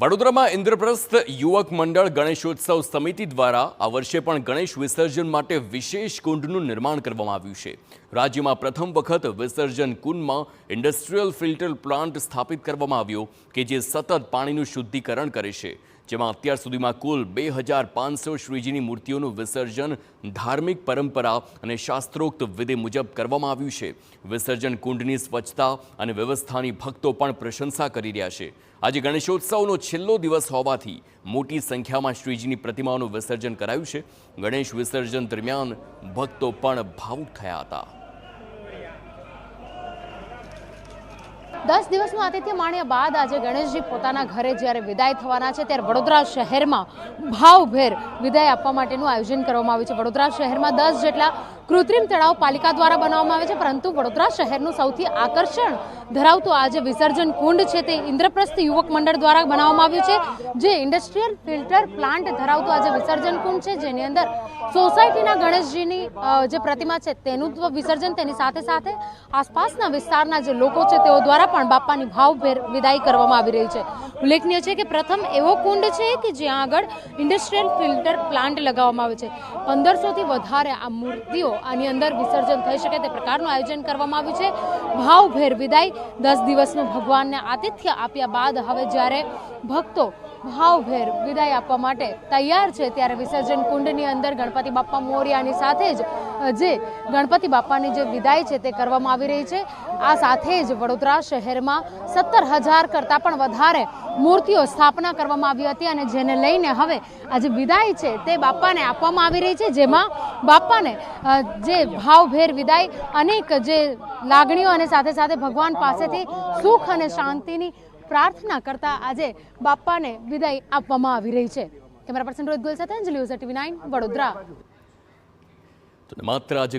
વડોદરામાં ઇન્દ્રપ્રસ્થ યુવક મંડળ ગણેશોત્સવ સમિતિ દ્વારા આ વર્ષે પણ ગણેશ વિસર્જન માટે વિશેષ કુંડનું નિર્માણ કરવામાં આવ્યું છે। રાજ્યમાં પ્રથમ વખત વિસર્જન કુંડમાં ઇન્ડસ્ટ્રીયલ ફિલ્ટર પ્લાન્ટ સ્થાપિત કરવામાં આવ્યો કે જે સતત પાણીનું શુદ્ધિકરણ કરે છે, જેમાં અત્યાર સુધીમાં કુલ 2500 શ્રીજીની મૂર્તિઓનું વિસર્જન ધાર્મિક પરંપરા અને શાસ્ત્રોક્ત વિધિ મુજબ કરવામાં આવ્યું છે। વિસર્જન કુંડની સ્વચ્છતા અને વ્યવસ્થાની ભક્તો પણ પ્રશંસા કરી રહ્યા છે। આજે ગણેશોત્સવનો છેલ્લો દિવસ હોવાથી મોટી સંખ્યામાં શ્રીજીની પ્રતિમાઓનું વિસર્જન કરાયું છે। ગણેશ વિસર્જન દરમિયાન ભક્તો પણ ભાવુક થયા હતા। 10 દિવસનું આતિથ્ય માણ્યા બાદ આજે ગણેશજી પોતાના ઘરે જ્યારે વિદાય થવાના છે ત્યારે વડોદરા શહેરમાં ભાવભેર વિદાય આપવા માટેનું આયોજન કરવામાં આવ્યું છે। વડોદરા શહેરમાં 10 જેટલા કૃત્રિમ તળાવ પાલિકા દ્વારા બનાવવામાં આવે છે, પરંતુ વડોદરા શહેરનું સૌથી આકર્ષણ ધરાવતું આજે વિસર્જન કુંડ છે તે ઇન્દ્રપ્રસ્થ યુવક મંડળ દ્વારા બનાવવામાં આવ્યું છે, જે ઇન્ડસ્ટ્રીયલ ફિલ્ટર પ્લાન્ટ ધરાવતું આજે વિસર્જન કુંડ છે, જેની અંદર સોસાયટીના ગણેશજીની જે પ્રતિમા છે તેનું વિસર્જન, તેની સાથે સાથે આસપાસના વિસ્તારના જે લોકો છે તેઓ દ્વારા પણ બાપાની ભાવભેર વિદાય કરવામાં આવી રહી છે। ઉલ્લેખનીય છે કે પ્રથમ એવો કુંડ છે કે જ્યાં આગળ ઇન્ડસ્ટ્રીયલ ફિલ્ટર પ્લાન્ટ લગાવવામાં આવે છે। 1500 થી વધારે આ મૂર્તિઓ આની અંદર વિસર્જન થઈ શકે તે પ્રકારનું આયોજન કરવામાં આવ્યું છે। ભાવભેર વિદાય 10 દિવસનું ભગવાનને આતિથ્ય આપ્યા બાદ હવે જ્યારે ભક્તો ભાવભેર વિદાય આપવા માટે તૈયાર છે ત્યારે વિસર્જન કુંડની અંદર ગણપતિ બાપ્પા મોરિયાની સાથે જ જે ગણપતિ બાપ્પાની જે વિદાય છે તે કરવામાં આવી રહી છે। આ સાથે જ વડોદરા શહેરમાં 17,000 કરતાં પણ વધારે મૂર્તિઓ સ્થાપના કરવામાં આવી હતી અને જેને લઈને હવે આ જે વિદાય છે તે બાપ્પાને આપવામાં આવી રહી છે, જેમાં બાપ્પાને જે ભાવભેર વિદાય અનેક જે લાગણીઓ અને સાથે સાથે ભગવાન પાસેથી સુખ અને શાંતિની પ્રાર્થના કરતા આજે બાપ્પાને વિદાય આપવામાં આવી રહી છે। કેમેરા પર્સન રોહિત ગોલ સાથે અંજલિ ઓઝા, TV9 વડોદરા। માત્ર આજે